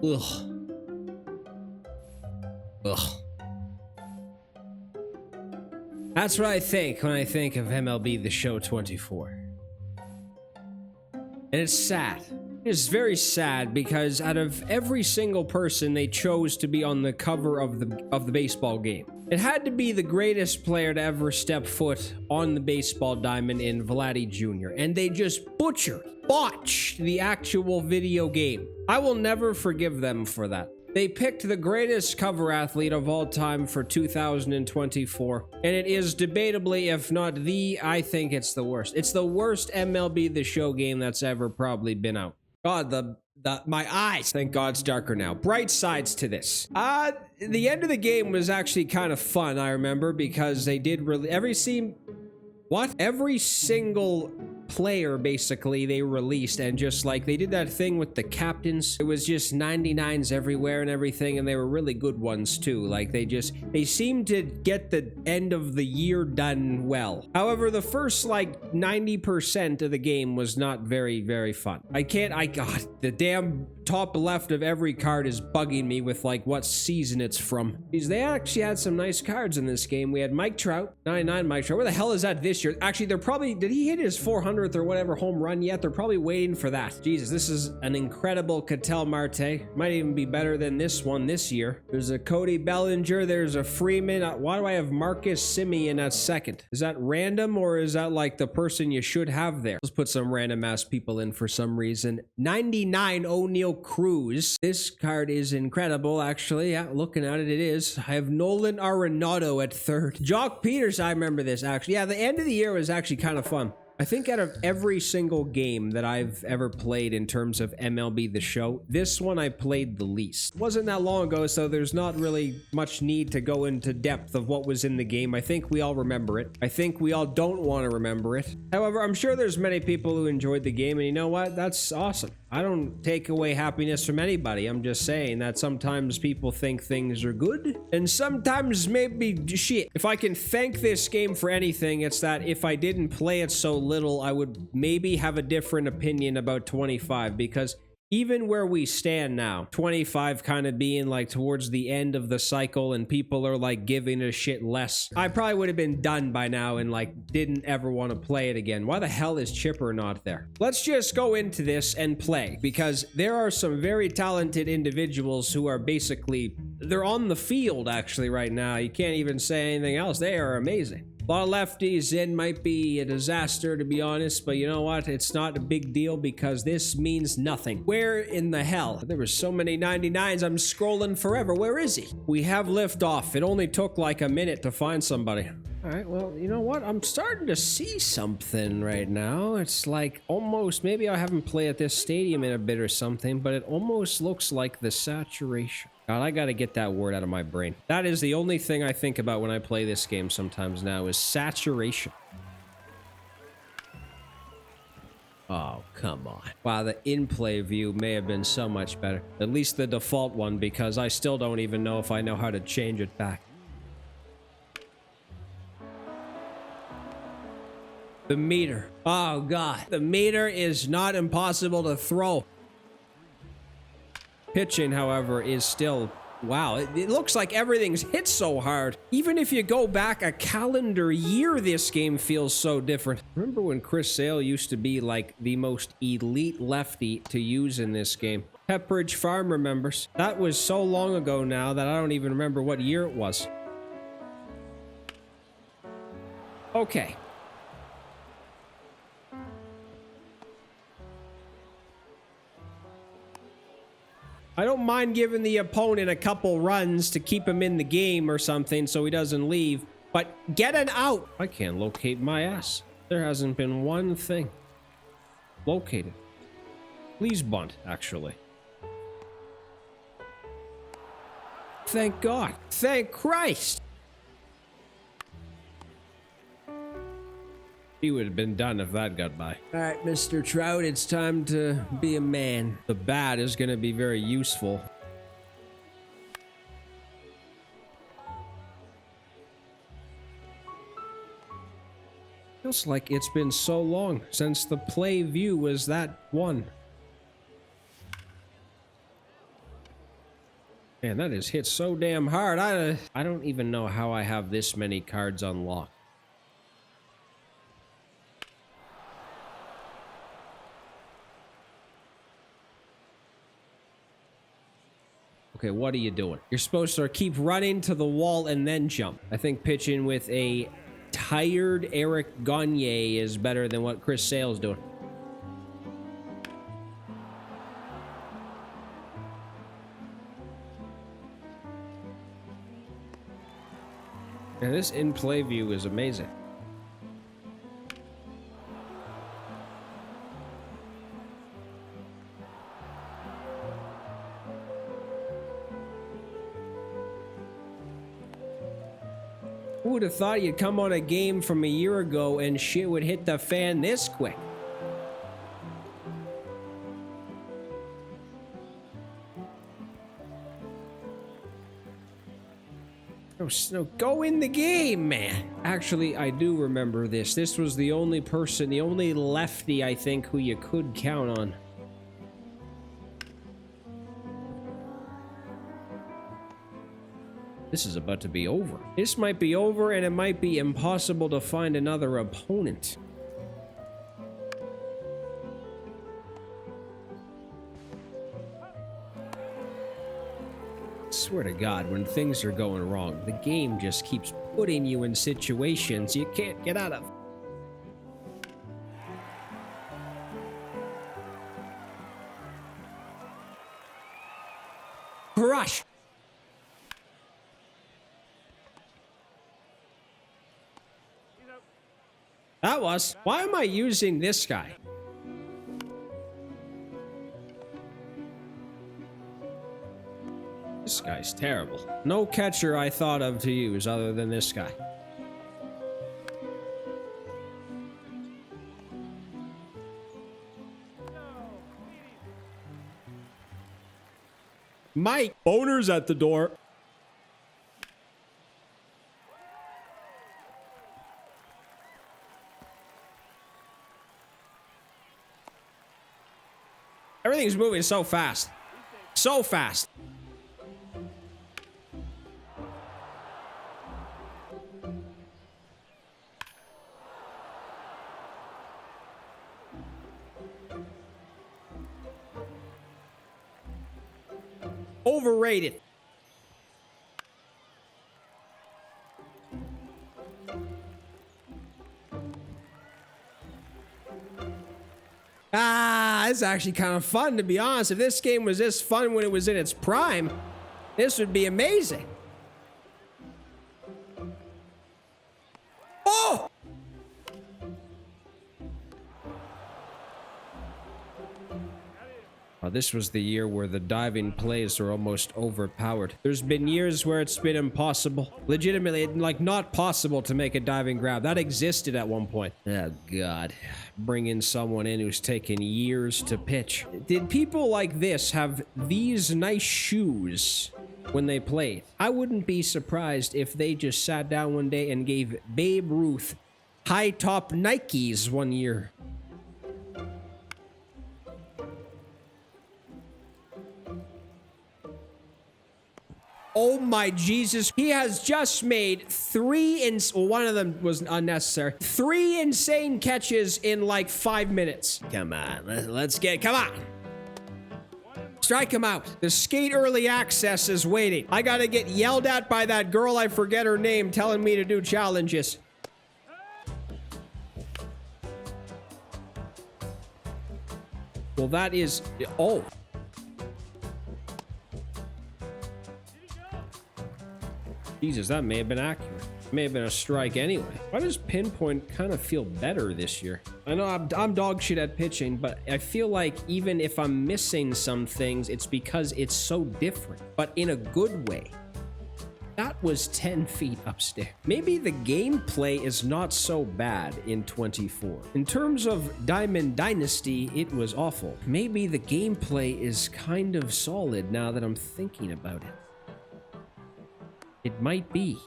Ugh. Ugh. That's what I think when I think of MLB The Show 24. And it's sad. It's very sad because out of every single person they chose to be on the cover of the baseball game, it had to be the greatest player to ever step foot on the baseball diamond in Vladdy Jr. And they just botched the actual video game. I will never forgive them for that. They picked the greatest cover athlete of all time for 2024, and it is debatably, if not I think it's the worst. It's the worst MLB The Show game that's ever probably been out. God, my eyes. Thank God it's darker now. Bright sides to this. The end of the game was actually kind of fun, I remember, because they did really every single player basically they released, and just like they did that thing with the captains, it was just 99s everywhere and everything, and they were really good ones too. Like they seemed to get the end of the year done well. However, the first like 90% of the game was not very, very fun. God, the damn top left of every card is bugging me with like what season it's from. Because they actually had some nice cards in this game. We had Mike Trout, 99 Mike Trout. Where the hell is that this year? Actually, did he hit his 400th or whatever home run yet? They're probably waiting for that. Jesus, this is an incredible Ketel Marte. Might even be better than this one this year. There's a Cody Bellinger. There's a Freeman. Why do I have Marcus Semien at second? Is that random, or is that like the person you should have there? Let's put some random ass people in for some reason. 99 O'Neal Cruz. This card is incredible, actually. Yeah, looking at it, it is. I have Nolan Arenado at third. Jock Peters, I remember this, actually. Yeah, the end of the year was actually kind of fun. I think out of every single game that I've ever played in terms of MLB The Show, this one I played the least. It wasn't that long ago, so there's not really much need to go into depth of what was in the game. I think we all remember it. I think we all don't want to remember it. However, I'm sure there's many people who enjoyed the game, and you know what? That's awesome. I don't take away happiness from anybody. I'm just saying that sometimes people think things are good, and sometimes maybe shit. If I can thank this game for anything, it's that if I didn't play it so little, I would maybe have a different opinion about 25, because even where we stand now, 25 kind of being like towards the end of the cycle and people are like giving a shit less, I probably would have been done by now and like didn't ever want to play it again. Why the hell is Chipper not there? Let's just go into this and play, because there are some very talented individuals who are basically, they're on the field actually right now. You can't even say anything else. They are amazing. A lot of lefties in might be a disaster, to be honest, but you know what? It's not a big deal because this means nothing. Where in the hell? There were so many 99s, I'm scrolling forever. Where is he? We have liftoff. It only took like a minute to find somebody. All right, well, you know what? I'm starting to see something right now. It's like almost, maybe I haven't played at this stadium in a bit or something, but it almost looks like the saturation. God, I gotta get that word out of my brain. That is the only thing I think about when I play this game sometimes now is saturation. Oh, come on. Wow, the in-play view may have been so much better. At least the default one, because I still don't even know if I know how to change it back. The meter. Oh, God. The meter is not impossible to throw. Pitching, however, is still, wow, it looks like everything's hit so hard. Even if you go back a calendar year, this game feels so different. Remember when Chris Sale used to be like the most elite lefty to use in this game? Pepperidge Farm remembers. That was so long ago now that I don't even remember what year it was. Okay. I don't mind giving the opponent a couple runs to keep him in the game or something so he doesn't leave, but get an out. I can't locate my ass. There hasn't been one thing located. Please bunt, actually. Thank God. Thank Christ. He would have been done if that got by. All right, Mr. Trout, it's time to be a man. The bat is going to be very useful. Feels like it's been so long since the play view was that one. Man, that is hit so damn hard. I don't even know how I have this many cards unlocked. Okay, what are you doing? You're supposed to keep running to the wall and then jump. I think pitching with a tired Eric Gagne is better than what Chris Sale's doing. And this in-play view is amazing. Who would have thought you'd come on a game from a year ago and shit would hit the fan this quick? No, go in the game, man. Actually, I do remember this. This was the only person, the only lefty, I think, who you could count on. This is about to be over. This might be over, and it might be impossible to find another opponent. Swear to God, when things are going wrong, the game just keeps putting you in situations you can't get out of. Crush! That was. Why am I using this guy? This guy's terrible. No catcher I thought of to use other than this guy. Mike, owner's at the door. Everything's moving so fast. So fast. Overrated. It's actually kind of fun, to be honest. If this game was this fun when it was in its prime, this would be amazing. Oh! This was the year where the diving plays are almost overpowered. There's been years where it's been impossible. Legitimately, like, not possible to make a diving grab. That existed at one point. Oh, God. Bringing someone in who's taken years to pitch. Did people like this have these nice shoes when they played? I wouldn't be surprised if they just sat down one day and gave Babe Ruth high-top Nikes one year. Oh my Jesus. He has just made one of them was unnecessary. 3 insane catches in like 5 minutes. Come on, come on. Strike him out. The skate early access is waiting. I gotta get yelled at by that girl, I forget her name, telling me to do challenges. Well, that is, oh. Jesus, that may have been accurate. May have been a strike anyway. Why does pinpoint kind of feel better this year? I know I'm dog shit at pitching, but I feel like even if I'm missing some things, it's because it's so different, but in a good way. That was 10 feet upstairs. Maybe the gameplay is not so bad in 24. In terms of Diamond Dynasty, it was awful. Maybe the gameplay is kind of solid now that I'm thinking about it. It might be.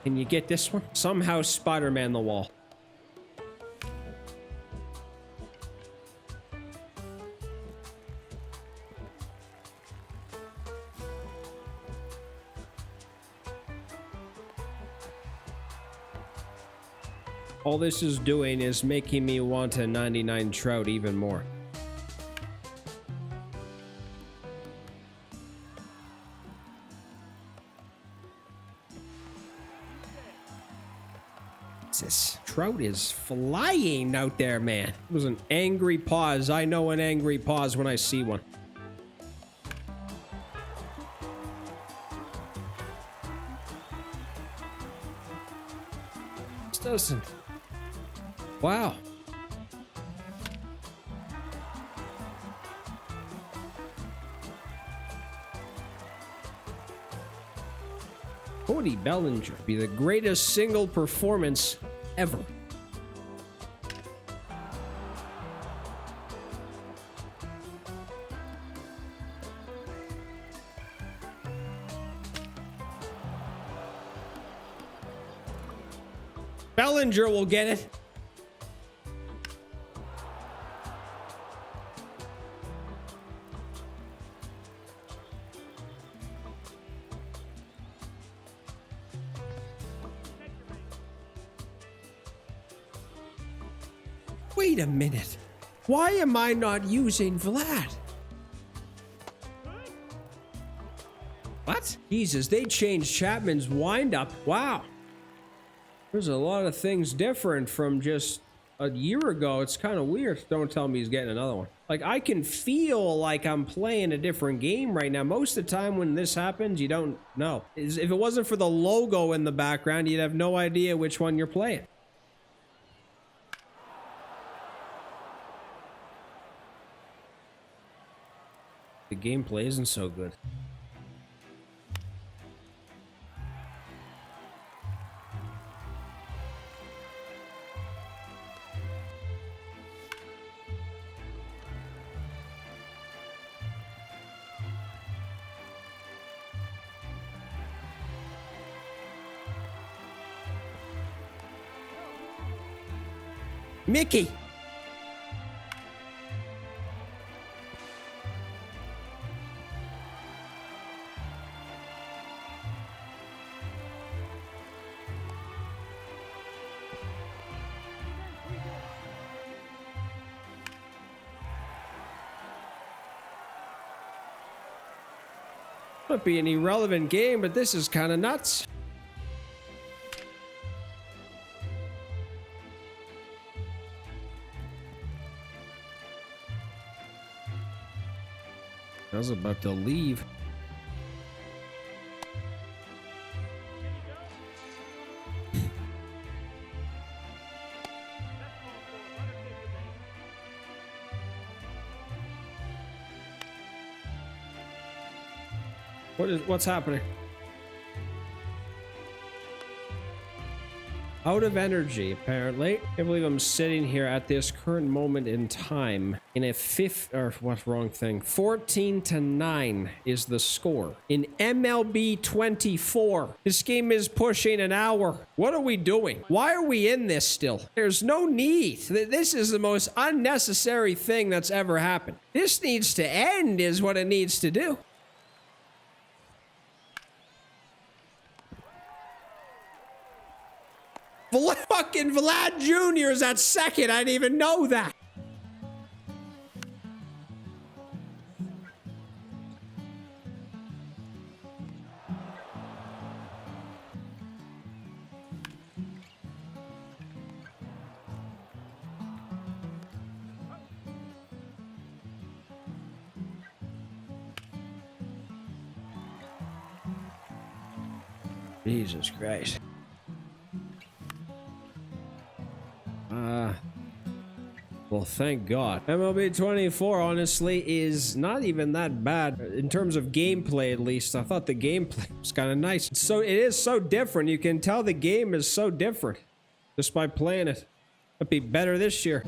Can you get this one? Somehow Spider-Man the wall. All this is doing is making me want a 99 Trout even more. This Trout is flying out there, man. It was an angry pause. I know an angry pause when I see one. This doesn't. Wow. Cody Bellinger be the greatest single performance ever. Bellinger will get it. Wait a minute. Why am I not using Vlad? What? Jesus, they changed Chapman's windup. Wow. There's a lot of things different from just a year ago. It's kind of weird. Don't tell me he's getting another one. Like, I can feel like I'm playing a different game right now. Most of the time when this happens, you don't know. If it wasn't for the logo in the background, you'd have no idea which one you're playing. The gameplay isn't so good. Mickey! Might be an irrelevant game, but this is kind of nuts. I was about to leave. What's happening? Out of energy, apparently. I can't believe I'm sitting here at this current moment in time in a 14-9 is the score. In MLB 24, this game is pushing an hour. What are we doing? Why are we in this still? There's no need. This is the most unnecessary thing that's ever happened. This needs to end is what it needs to do. Fucking Vlad Jr. is at second. I didn't even know that. Jesus Christ. Well, thank God. MLB 24, honestly, is not even that bad. In terms of gameplay, at least. I thought the gameplay was kind of nice. So it is so different. You can tell the game is so different just by playing it. It'd be better this year.